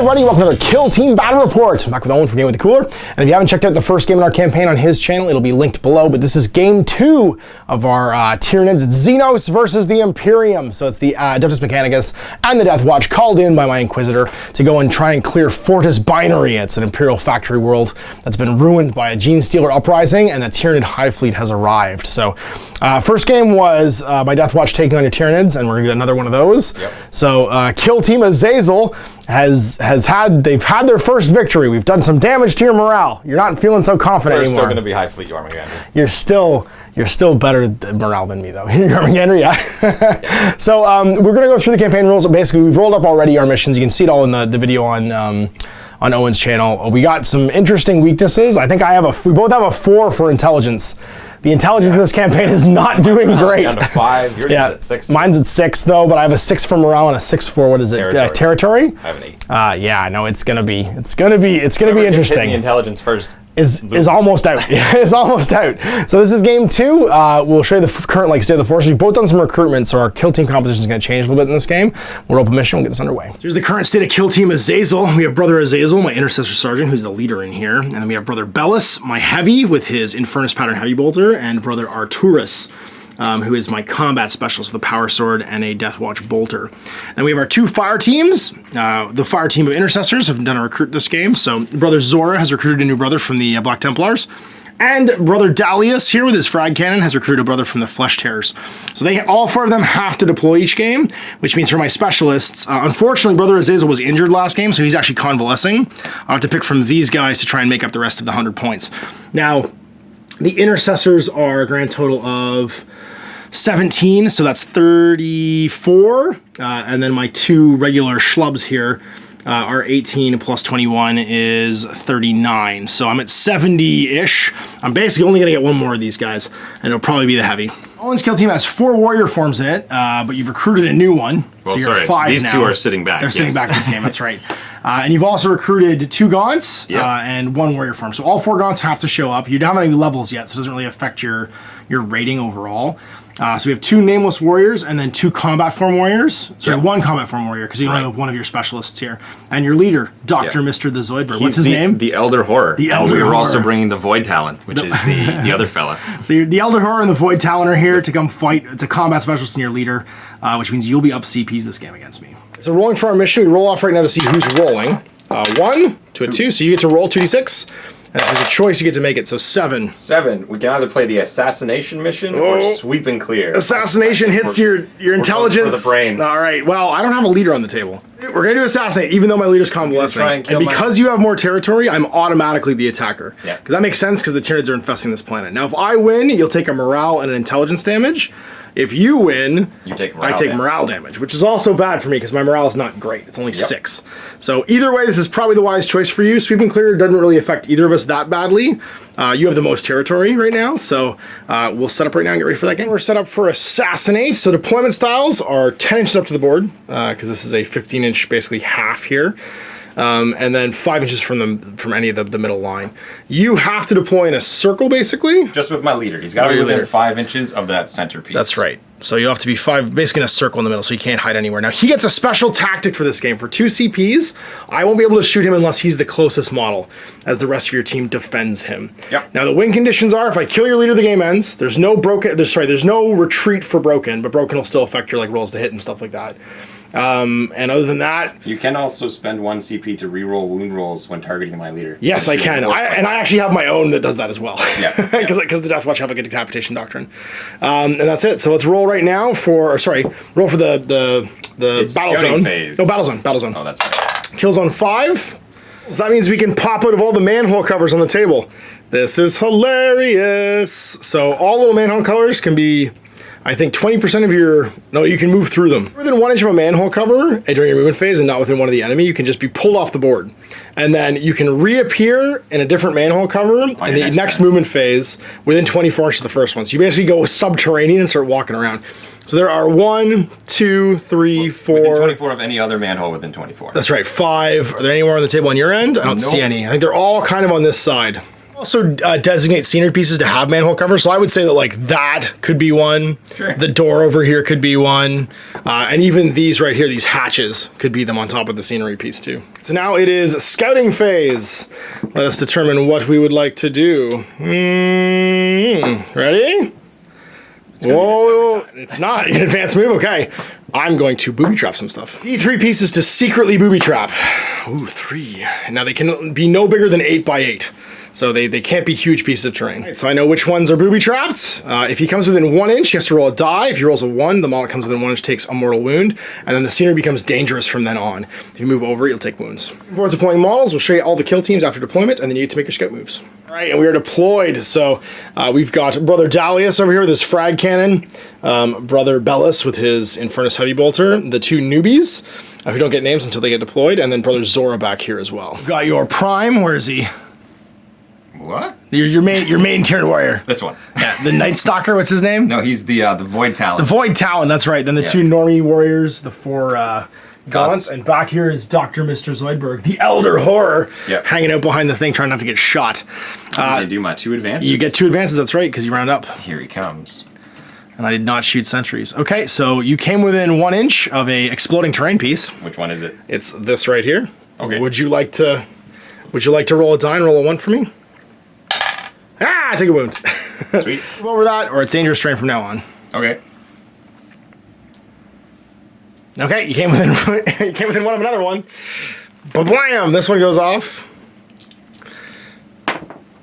everybody, welcome to another Kill Team Battle Report. I'm back with Owen from Game with the Cooler. And if you haven't checked out the first game in our campaign on his channel, it'll be linked below. But this is game 2 of our Tyranids. It's Xenos versus the Imperium. So it's the Adeptus Mechanicus and the Death Watch called in by my Inquisitor to go and try and clear Fortis Binary. It's an Imperial factory world that's been ruined by a Gene Stealer uprising, and the Tyranid Hive Fleet has arrived. So first game was my Death Watch taking on your Tyranids, and we're gonna do another one of those. Yep. So Kill Team Azazel they've had their first victory. We've done some damage to your morale. You're not feeling so confident anymore. We're still going to be Hive Fleet Armageddon. You're still better at morale than me though. You're Armageddon, yeah. Yeah. So we're gonna go through the campaign rules. Basically, we've rolled up already our missions. You can see it all in the video on Owen's channel. We got some interesting weaknesses. I think we both have a 4 for intelligence. The intelligence in this campaigin is not doing great. Down to 5. Yours is at 6. Mine's at 6 though, but I have a 6 for morale and a 6 for what is it? Territory. I have an 8. Yeah, no, it's gonna be interesting. The intelligence first is almost out. It's almost out. So this is game 2. We'll show you the current state of the force. We've both done some recruitment, so our kill team composition is going to change a little bit in this game. We'll roll up a mission. We'll get this underway. Here's the current state of Kill Team Azazel. We have Brother Azazel, my Intercessor Sergeant, who's the leader in here, and then we have Brother Bellis, my Heavy, with his Infernus Pattern Heavy Bolter, and Brother Arturus, who is my combat specialist with a power sword and a Death Watch bolter. And we have our 2 fire teams. The fire team of intercessors have done a recruit this game. So Brother Zora has recruited a new brother from the Black Templars. And Brother Dalius here with his frag cannon has recruited a brother from the Flesh Tearers. So all 4 of them have to deploy each game, which means for my specialists, unfortunately Brother Azazel was injured last game, so he's actually convalescing. I'll have to pick from these guys to try and make up the rest of the 100 points. Now, the intercessors are a grand total of 17, so that's 34, and then my 2 regular schlubs here are 18 plus 21 is 39, so I'm at 70-ish. I'm basically only gonna get 1 more of these guys, and it'll probably be the Heavy. Owen's kill team has 4 warrior forms in it, but you've recruited a new one, well, so you're sorry, 5 these now. 2 are sitting back. They're sitting back this game, that's right. And you've also recruited 2 Gaunts and 1 warrior form, so all 4 Gaunts have to show up. You don't have any levels yet, so it doesn't really affect your rating overall. So we have 2 nameless warriors and then 2 combat form warriors. Sorry, 1 combat form warrior, because you only have 1 of your specialists here. And your leader, Dr. Mr. the Zoidberg. What's his name? The Elder Horror. The Elder We were Horror. also bringing the Void Talon, which is the other fella. So the Elder Horror and the Void Talon are here to come fight. It's a combat specialist and your leader, which means you'll be up CPs this game against me. So rolling for our mission, we roll off right now to see who's rolling. 1 to a 2, so you get to roll 2d6. And if there's a choice, you get to make it, so 7. 7. We can either play the assassination mission or sweep and clear. Assassination hits your intelligence. For the brain. All right, well, I don't have a leader on the table. We're going to do assassinate, even though my leader's convalescing. And because you have more territory, I'm automatically the attacker. Yeah. Because that makes sense, because the Tyranids are infesting this planet. Now, if I win, you'll take a morale and an intelligence damage. If you win, I take morale damage, which is also bad for me because my morale is not great. It's only 6. So either way, this is probably the wise choice for you. Sweep and clear doesn't really affect either of us that badly. You have the most territory right now, so we'll set up right now and get ready for that game. We're set up for assassinate. So deployment styles are 10 inches up to the board because this is a 15-inch, basically half here. And then 5 inches from any of the middle line. You have to deploy in a circle, basically. Just with my leader. He's got to be within 5 inches of that centerpiece. That's right. So you have to be basically in a circle in the middle, so you can't hide anywhere. Now, he gets a special tactic for this game. For 2 CPs, I won't be able to shoot him unless he's the closest model, as the rest of your team defends him. Yep. Now, the win conditions are, if I kill your leader, the game ends. There's no retreat for broken, but broken will still affect your rolls to hit and stuff like that. And other than that, you can also spend 1 CP to reroll wound rolls when targeting my leader. Yes, I can. And I actually have my own that does that as well. Yeah. Because the Death Watch have a good decapitation doctrine. And that's it. So let's roll right now roll for the battle zone. Phase. No, battle zone. Oh, that's right. Kill zone 5. So that means we can pop out of all the manhole covers on the table. This is hilarious. So all little manhole colors can be, I think, 20% of your... No, you can move through them. Within 1 inch of a manhole cover during your movement phase and not within one of the enemy, you can just be pulled off the board. And then you can reappear in a different manhole cover in the next movement phase within 24 inches of the first one. So you basically go subterranean and start walking around. So there are 1, 2, 3, 4... Within 24 of any other manhole within 24. That's right, 5. Are there anywhere on the table on your end? I don't see any. I think they're all kind of on this side. Also designate scenery pieces to have manhole cover. So I would say that like that could be one. Sure. The door over here could be one. And even these right here, these hatches could be them on top of the scenery piece too. So now it is scouting phase. Let us determine what we would like to do. Ready? Whoa, it's not an advanced move. Okay. I'm going to booby trap some stuff. D3 pieces to secretly booby trap. Ooh, 3. Now they can be no bigger than 8 by 8. So they can't be huge pieces of terrain. Right, so I know which ones are booby trapped. If he comes within 1 inch, he has to roll a die. If he rolls a 1, the model that comes within 1 inch takes a mortal wound. And then the scenery becomes dangerous from then on. If you move over, you'll take wounds. Before deploying models, we'll show you all the kill teams after deployment, and then you get to make your scout moves. All right, and we are deployed. So we've got Brother Dalius over here with his frag cannon, Brother Bellis with his Infernus Heavy Bolter, the 2 newbies, who don't get names until they get deployed, and then Brother Zora back here as well. We've got your Prime. Where is he? What? Your main tiered warrior. This one. Yeah, the Night Stalker. What's his name? No, he's the Void Talon. The Void Talon. That's right. Then the 2 normie warriors, the 4 gaunts, and back here is Dr. Mr. Zoidberg, the Elder Horror, hanging out behind the thing, trying not to get shot. I do my 2 advances. You get 2 advances. That's right, because you round up. Here he comes. And I did not shoot sentries. Okay, so you came within 1 inch of a exploding terrain piece. Which one is it? It's this right here. Okay. Would you like to roll a die and roll a 1 for me? Ah, take a wound. Sweet. Move over that, or it's dangerous terrain from now on. Okay. Okay, you came within one of another one. Ba-blam! This one goes off.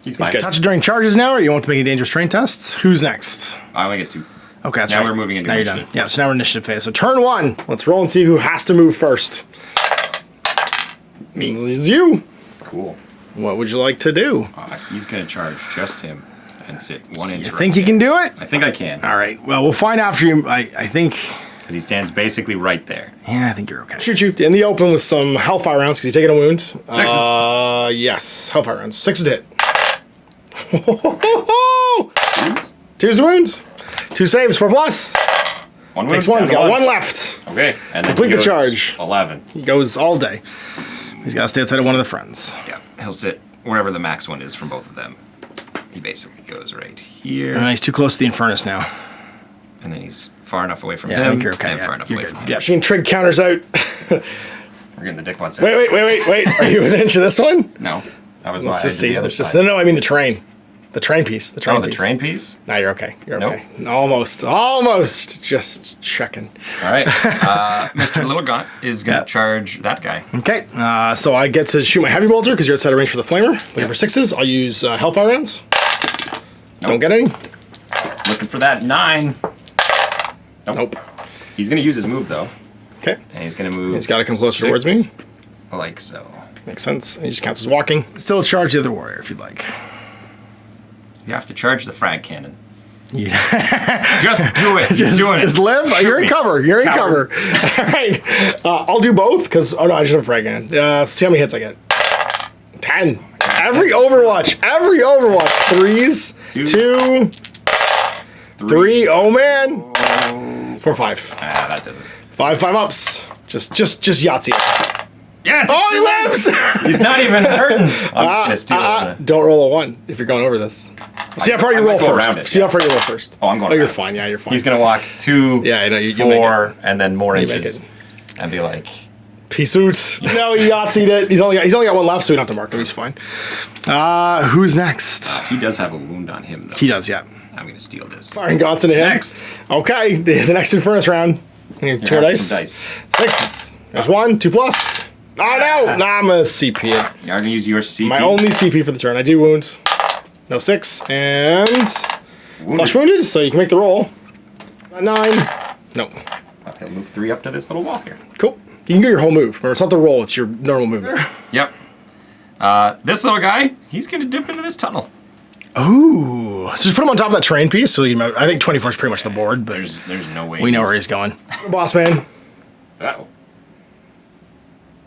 He's fine. Touch it during charges now, or you want to make any dangerous terrain tests? Who's next? I only get 2. Okay, that's now right. we're moving into now initiative. You're done. Yeah, so now we're initiative phase. So turn 1. Let's roll and see who has to move first. Me. It's you. Cool. What would you like to do? He's going to charge just him and sit 1 inch. You think you can do it? I think I can. All right. Well, we'll find after you. I think. Because he stands basically right there. Yeah, I think you're okay. Shoot you in the open with some Hellfire rounds because you're taking a wound. 6s. Yes. Hellfire rounds. 6 to hit. 2s? 2's the wound. 2 saves. 4 plus. 1 wound. Takes 1. He's got 1 left. Okay. And then Complete he the goes charge. 11. He goes all day. He's got to stay outside of one of the friends. Yeah. He'll sit wherever the max one is from both of them. He basically goes right here. He's too close to the Infernus now. And then he's far enough away from Yeah, him. I think you're okay. And Yeah, far enough you're away good. from him. Yeah, machine trig counters out. We're getting the dick butts out. Wait. Are you within inch of this one? No. That was Let's why I just did see. the other Let's just, side. no, I mean the train. The train piece. The train Oh, piece. the train piece? No, you're okay. You're Nope. okay. Almost. Just checking. All right. Mr. Little Gaunt is going to charge that guy. Okay. So I get to shoot my heavy bolter because you're outside of range for the flamer. Looking for 6s. I'll use Hellfire rounds. Nope. Don't get any. Looking for that 9. Nope. He's going to use his move, though. Okay. And he's going to move. He's got to come closer 6, towards me. Like so. Makes sense. He just counts as walking. Still charge the other warrior if you'd like. You have to charge the frag cannon. Yeah. Just do it. You're doing it. Just live. Shoot You're in me. cover. You're in Coward. cover. All right. I'll do both because no, I just have a frag cannon. See how many hits I get. 10. Every Overwatch. 3s. 2. 3. Oh man. 4, 5. Ah, that doesn't. 5 ups. Just Yahtzee. Yeah. Oh, he lives. He's not even hurting. I'm just gonna steal it. Don't roll a 1 if you're going over this. See how far you I roll might go first. around it, See yeah. how far you roll first. Oh, I'm going. Oh, you're around. fine. Yeah, you're fine. He's gonna walk 2, Yeah, I know, you'll make 4, and then more make inches, it. and be like, Peace out. No, he Yahtzeed it. He's only got 1 left, so we don't have to mark him. He's fine. Who's next? he does have a wound on him, though. He does, yeah. I'm gonna steal this. Firing Gaunts into him. Next. Okay, the next Infernus round. Here, 2 have dice. some dice. 6s. There's 1, 2 plus. Oh no! Nah, I'm gonna CP it. You're gonna use your CP. My only CP for the turn. I do wound. No 6. And flush wounded, so you can make the roll. 9. No. Okay, move 3 up to this little wall here. Cool. You can get your whole move. Remember, it's not the roll, it's your normal movement. Yep. This little guy, he's gonna dip into this tunnel. Ooh. So just put him on top of that terrain piece. So I think 24 is pretty much the board, but There's no way. we know where he's going. Boss man. Uh-oh.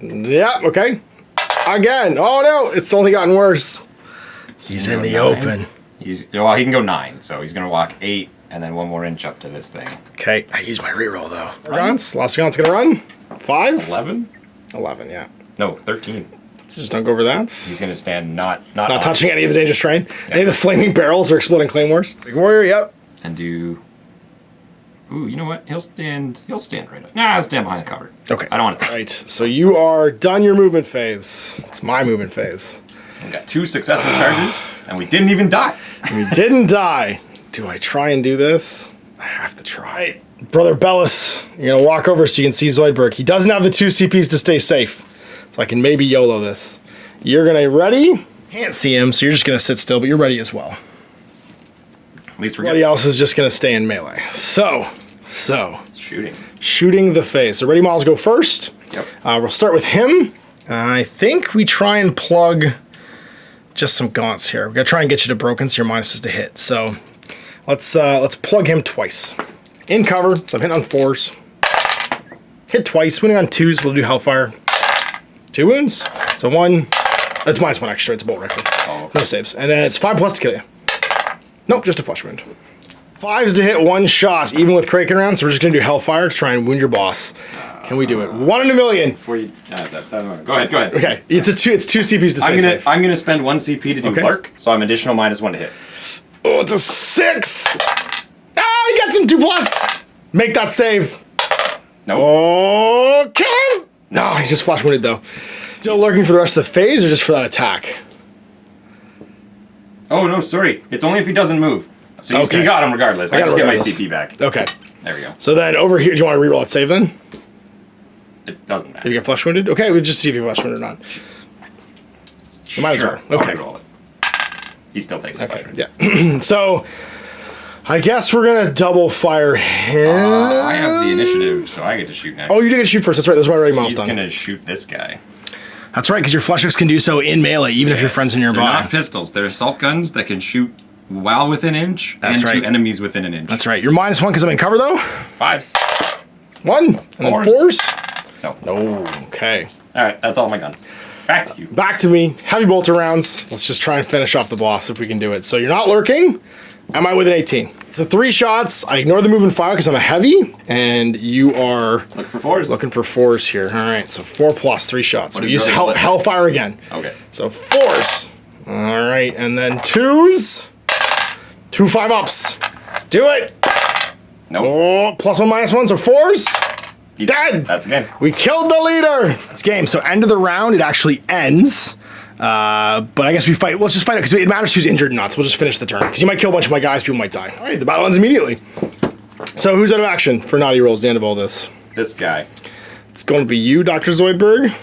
Yeah, okay. Again. Oh no, it's only gotten worse. He's in the 9. open. He can go 9, so he's gonna walk 8 and then 1 more inch up to this thing. Okay, I use my reroll though. Last Gaunt's gonna run. 5? 11? 11, yeah. No, 13. Just don't go over that. He's going to stand not touching any of the dangerous terrain. Any of the flaming barrels or exploding claymores. Big warrior, yep. And do... Ooh, you know what? He'll stand right up. Nah, I'll stand behind the cover. Okay. I don't want to touch. Right, so you are done your movement phase. It's my movement phase. We got 2 successful charges, and we didn't even die. We didn't die. Do I try and do this? I have to try. Brother Bellis, you're gonna walk over so you can see Zoidberg. He doesn't have the 2 CPs to stay safe. So I can maybe YOLO this. You're gonna ready? Can't see him, so you're just gonna sit still, but you're ready as well. At least we're Everybody else is just gonna stay in melee. So. Shooting the phase. So ready models go first. Yep. We'll start with him. I think we try and plug just some gaunts here. We're gonna try and get you to broken, so your minus is to hit. So let's plug him twice. In cover, so I'm hitting on 4s. Hit twice, winning on 2s, we'll do Hellfire. 2 wounds. So 1, that's -1 extra, it's a bolt rifle. Oh. No saves. And then it's 5+ to kill you. Nope, just a flesh wound. 5s to hit 1 shot, even with Kraken rounds, so we're just gonna do Hellfire to try and wound your boss. Can we do it? 1 in a million. Before you, go ahead. Okay, it's 2 CPs to stay safe. I'm gonna spend 1 CP to do lurk, so I'm additional -1 to hit. Oh, it's a 6. Ah, he got some 2+. Make that save. Nope. Oh, kill him. No, he's just flash wounded though. Still lurking for the rest of the phase, or just for that attack? Oh no, sorry. It's only if he doesn't move. So you got him regardless. I just get my CP back. Okay. There we go. So then over here, do you want to reroll that save then? It doesn't matter. Did you get flesh wounded? Okay, we'll just see if you flesh wounded or not. You might as well. Okay. Roll it. He still takes a flesh wound. Yeah. So I guess we're gonna double fire him. I have the initiative, so I get to shoot next. Oh, you did get to shoot first. That's right. That's my ready milestone. He's gonna shoot this guy. That's right, because your fleshers can do so in melee, even if your friends are nearby. They're not pistols. They're assault guns that can shoot while within inch and to enemies within an inch. That's right. You're -1 because I'm in cover though. 5s. 1 and then 4s. No. No. Okay. All right, that's all my guns. Back to you. Back to me. Heavy bolter rounds. Let's just try and finish off the boss if we can do it. So you're not lurking. Am I with an 18? So 3 shots. I ignore the move and fire because I'm a heavy, and you are looking for 4s. Looking for 4s here. All right. So 4+, 3 shots. What We use Hellfire again. Okay. So 4s. All right, and then 2s. 2 5-ups. Do it. Nope. Oh, +1 -1. So 4s. He's dead. That's a game. We killed the leader. It's game. So end of the round, it actually ends. But I guess we fight. Let's just fight it because it matters who's injured or not. So we'll just finish the turn because you might kill a bunch of my guys. People might die. All right, the battle ends immediately. So who's out of action for naughty rolls at the end of all this? This guy. It's going to be you, Dr. Zoidberg.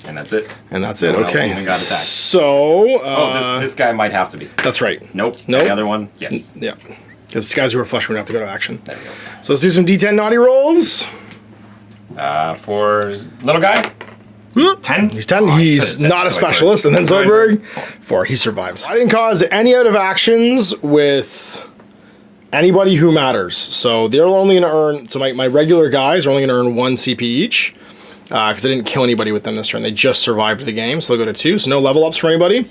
And that's it. And that's it. No one else Okay. even got attacked. So. This guy might have to be. That's right. Nope. Nope. The other one. Yes. Yeah. Because guys who are flush would have to go to action. There we go. So let's do some D10 naughty rolls. For little guy. 10? He's 10. He's not a specialist. And then Zoidberg. 4. He survives. I didn't cause any out of actions with anybody who matters. So they're only going to earn. So my regular guys are only going to earn 1 CP each. Because I didn't kill anybody with them this turn. They just survived the game. So they'll go to 2. So no level ups for anybody.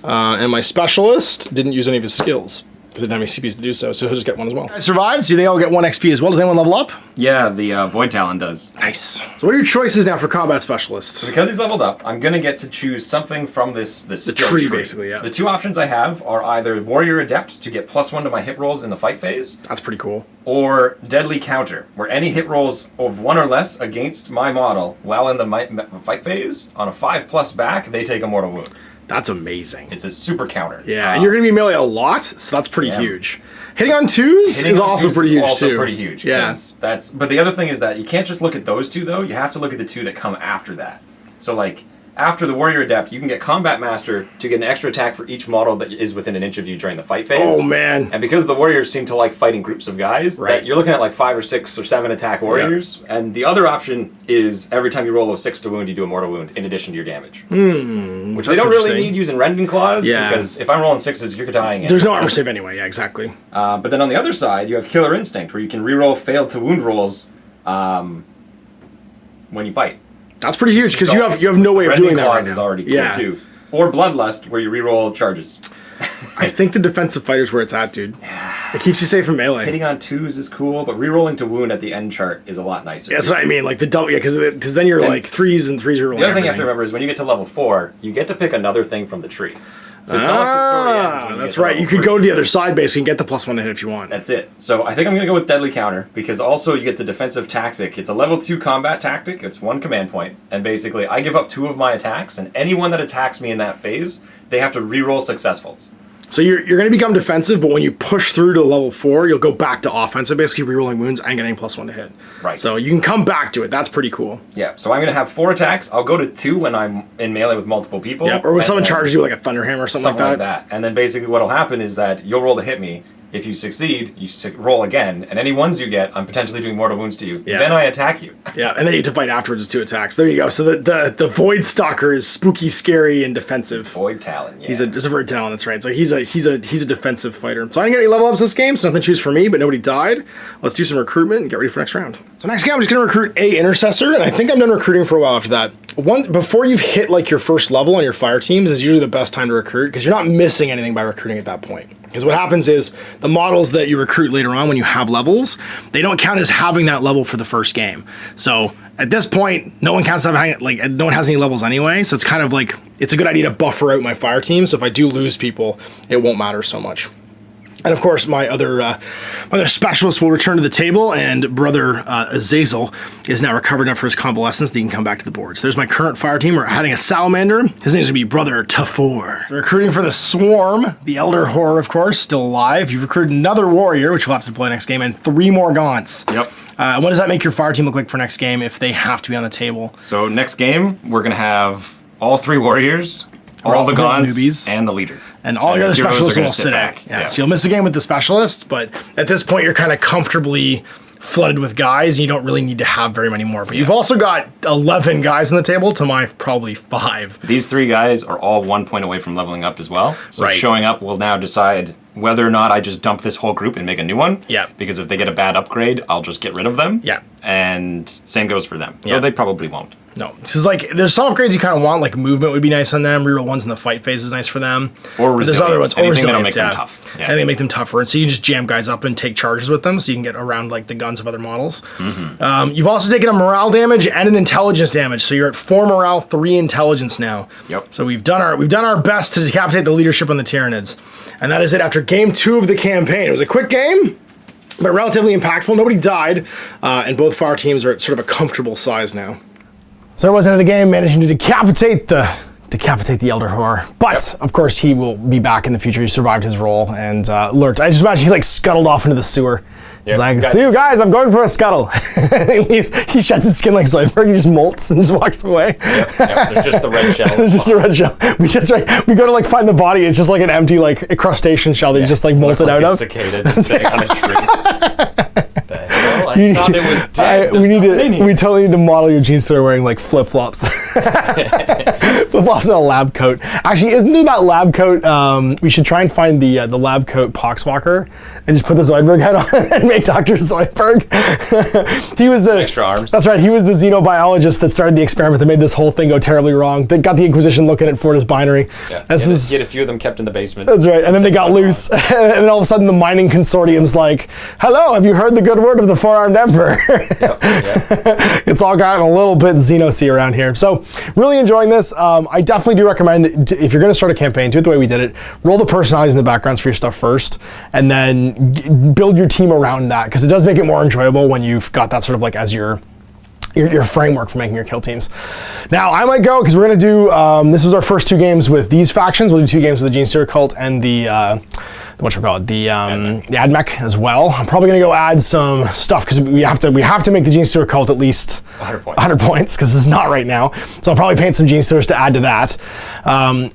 And my specialist didn't use any of his skills. Because they didn't have any CPs to do so. So he'll just get 1 as well. I survived. So they all get 1 XP as well. Does anyone level up? Yeah, the Void Talon does. Nice. So what are your choices now for combat specialists? So because he's leveled up, I'm going to get to choose something from this skill tree, basically, yeah. The 2 options I have are either Warrior Adept to get +1 to my hit rolls in the fight phase. That's pretty cool. Or Deadly Counter, where any hit rolls of 1 or less against my model while in the fight phase, on a 5+ back, they take a mortal wound. That's amazing. It's a super counter. Yeah, and you're going to be melee a lot, so that's pretty huge. Hitting on 2s is also pretty huge, also pretty huge. Yeah. But the other thing is that you can't just look at those 2, though. You have to look at the 2 that come after that. So, like, after the Warrior Adept, you can get Combat Master to get an extra attack for each model that is within an inch of you during the fight phase. Oh, man. And because the Warriors seem to like fighting groups of guys, that you're looking at like 5 or 6 or 7 attack Warriors. Yeah. And the other option is every time you roll a 6 to wound, you do a mortal wound in addition to your damage. Which they don't really need using Rending Claws, because if I'm rolling 6s, you're dying. There's no armor save anyway, yeah, exactly. But then on the other side, you have Killer Instinct, where you can reroll failed to wound rolls when you fight. That's pretty huge because you have no way of doing that right now. Is already cool too. Or Bloodlust, where you reroll charges. I think the defensive fighter's where it's at, dude. Yeah. It keeps you safe from melee. Hitting on 2s is cool, but rerolling to wound at the end chart is a lot nicer. Yeah, that's what I mean. Like the double, because then you're like 3s and 3s are rolling. The other thing you have to remember is when you get to level 4, you get to pick another thing from the tree. So it's not like the story ends when you that's get to right. level You could 3. go to the other side basically and get the +1 to hit if you want. That's it. So I think I'm going to go with Deadly Counter, because also you get the defensive tactic. It's a level 2 combat tactic. It's 1 command point, and basically I give up 2 of my attacks, and anyone that attacks me in that phase, they have to reroll successfuls. So you're going to become defensive, but when you push through to level 4, you'll go back to offensive, basically rerolling wounds and getting +1 to hit. Right. So you can come back to it. That's pretty cool. Yeah. So I'm going to have 4 attacks. I'll go to 2 when I'm in melee with multiple people. Yep. Or when someone charges you like a Thunderhammer or something like that. And then basically what'll happen is that you'll roll to hit me. If you succeed, you roll again, and any ones you get, I'm potentially doing mortal wounds to you. Yeah. Then I attack you. Yeah, and then you have to fight afterwards with 2 attacks. There you go. So the Void Stalker is spooky, scary, and defensive. Void Talon, yeah. He's a Void Talon, that's right. So he's a defensive fighter. So I didn't get any level ups this game, so nothing to choose for me, but nobody died. Let's do some recruitment and get ready for next round. So next game, I'm just gonna recruit a Intercessor, and I think I'm done recruiting for a while after that. Before you've hit like your first level on your fire teams is usually the best time to recruit, because you're not missing anything by recruiting at that point. Because what happens is the models that you recruit later on when you have levels, they don't count as having that level for the first game. So at this point, no one counts as having, like, no one has any levels anyway. So it's kind of like, it's a good idea to buffer out my fire team. So if I do lose people, it won't matter so much. And of course, my other specialist will return to the table, and brother Azazel is now recovered enough for his convalescence that he can come back to the board. So there's my current fire team. We're adding a Salamander. His name's gonna be Brother Tafor. Recruiting for the Swarm, the Elder Horror, of course, still alive. You've recruited another Warrior, which we'll have to play next game, and 3 more Gaunts. Yep. What does that make your fire team look like for next game if they have to be on the table? So next game, we're going to have all 3 Warriors, all the Gaunts, and the leader. And all your other specialists will sit back. Yeah. So you'll miss a game with the specialist, but at this point you're kind of comfortably flooded with guys, and you don't really need to have very many more. But you've also got 11 guys on the table to my probably 5. These 3 guys are all 1 point away from leveling up as well. So showing up will now decide whether or not I just dump this whole group and make a new one. Yeah. Because if they get a bad upgrade, I'll just get rid of them. Yeah. And same goes for them. Yeah. Though they probably won't. No, because like there's some upgrades you kind of want, like movement would be nice on them. Reroll ones in the fight phase is nice for them. Or resilience. There's other ones. Anything that'll make them tough. Yeah. Anything make them tougher. And so you just jam guys up and take charges with them, so you can get around like the guns of other models. Mm-hmm. You've also taken a morale damage and an intelligence damage, so you're at 4 morale, 3 intelligence now. Yep. So we've done our best to decapitate the leadership on the Tyranids, and that is it after game 2 of the campaign. It was a quick game, but relatively impactful. Nobody died, and both fire teams are at sort of a comfortable size now. So there was the end of the game, managing to decapitate the Elder Horror. But, of course, he will be back in the future. He survived his role and lurked. I just imagine he, like, scuttled off into the sewer. He's like, see you guys, I'm going for a scuttle. He sheds his skin like Zoidberg, he just molts and just walks away. Yep, there's just the red shell. There's just a red shell. We go to, like, find the body. It's just, like, an empty, like, crustacean shell that he's just, like, molted out of. Cicada just sitting on a tree. I thought it was dead. We totally need to model your Gene Stealer wearing like flip-flops. Flip-flops and a lab coat. Actually, isn't there that lab coat? We should try and find the lab coat Poxwalker and just put the Zoidberg head on and make Dr. Zoidberg. He was the extra arms. That's right. He was the xenobiologist that started the experiment that made this whole thing go terribly wrong. That got the Inquisition looking at Fortis binary. Yeah. He had a few of them kept in the basement. That's right. And then they got loose. And then all of a sudden the mining consortium's like, hello, have you heard the good word of the four-armed emperor? Yep. It's all gotten a little bit Xeno-y around here. So really enjoying this. I definitely do recommend, if you're going to start a campaign, do it the way we did it. Roll the personalities in the backgrounds for your stuff first, and then build your team around that, because it does make it more enjoyable when you've got that sort of like as your framework for making your kill teams. Now, I might go, because we're going to do, this was our first 2 games with these factions. We'll do 2 games with the Gene Stealer cult and the AdMech as well. I'm probably going to go add some stuff, because we have to make the Gene Stealer cult at least 100 points, because it's not right now. So I'll probably paint some Gene Stealers to add to that.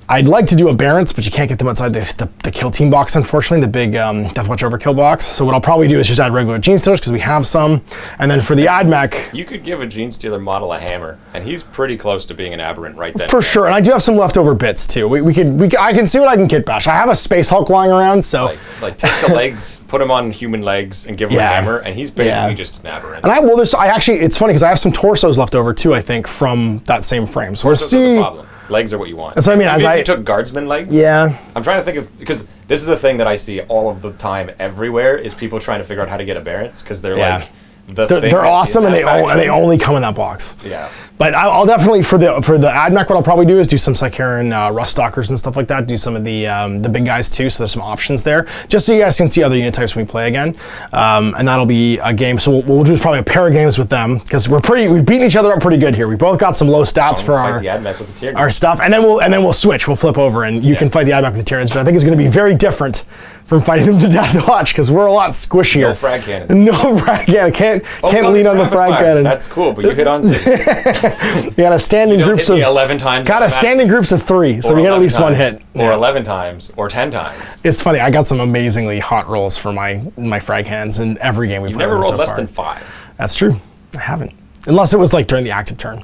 I'd like to do a Barents, but you can't get them outside the kill team box, unfortunately, the big Deathwatch Overkill box. So what I'll probably do is just add regular Gene Stealers, because we have some. And then for the AdMech, you could give a Gene Stealer model a hammer, and he's pretty close to being an aberrant right then. For sure, and I do have some leftover bits too. I can see what I can kit bash. I have a Space Hulk lying around, so like take the legs, put him on human legs, and give him a hammer, and he's basically just an aberrant. And it's funny because I have some torsos left over too, I think, from that same frame. So we'll see. Legs are what you want. That's what I mean. Even if you took guardsman legs. Yeah. I'm trying to think of, because this is a thing that I see all of the time everywhere, is people trying to figure out how to get a Barretts, because they're like they're awesome, and they only come in that box. Yeah. But I'll definitely, for the AdMech, what I'll probably do is do some Sycaran Ruststalkers and stuff like that. Do some of the big guys too, so there's some options there, just so you guys can see other unit types when we play again. And that'll be a game. So what we'll do is probably a pair of games with them, because we've beaten each other up pretty good here. We both got some low stats for our stuff, and then we'll switch. We'll flip over, and you can fight the AdMech with the Tyranids, which I think is going to be very different from fighting them to death to watch, because we're a lot squishier. No frag cannon. No frag cannon. Can't lean on the frag cannon. That's cool, but you hit on 6. You got to stand in groups of 11 times. Got to stand in groups of 3, so we get at least one hit. Or 11 times, or 10 times. It's funny. I got some amazingly hot rolls for my frag cannons in every game we've played. You've never rolled so less far. than 5. That's true. I haven't, unless it was like during the active turn.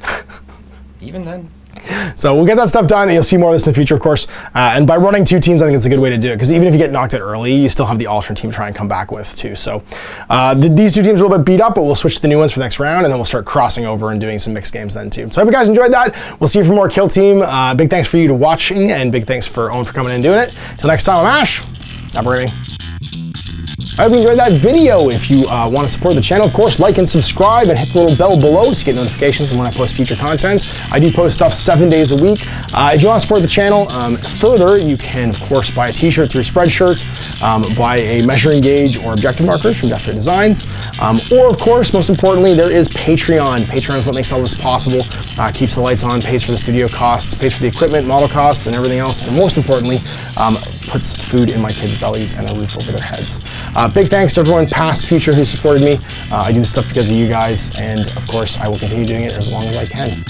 Even then. So we'll get that stuff done, and you'll see more of this in the future, of course. And by running 2 teams, I think it's a good way to do it, because even if you get knocked out early, you still have the alternate team to try and come back with, too. So these 2 teams are a little bit beat up, but we'll switch to the new ones for the next round, and then we'll start crossing over and doing some mixed games then, too. So I hope you guys enjoyed that. We'll see you for more Kill Team. Big thanks for you to watching, and big thanks for Owen for coming in and doing it. Till next time, I'm Ash. Operating. I hope you enjoyed that video. If you want to support the channel, of course, like and subscribe, and hit the little bell below to get notifications when I post future content. I do post stuff 7 days a week. If you want to support the channel further, you can, of course, buy a t-shirt through Spreadshirts, buy a measuring gauge or objective markers from Death Ray Designs, or, of course, most importantly, there is Patreon. Patreon is what makes all this possible, keeps the lights on, pays for the studio costs, pays for the equipment, model costs, and everything else, and most importantly, puts food in my kids' bellies and a roof over their heads. Big thanks to everyone, past, future, who supported me. I do this stuff because of you guys, and of course, I will continue doing it as long as I can.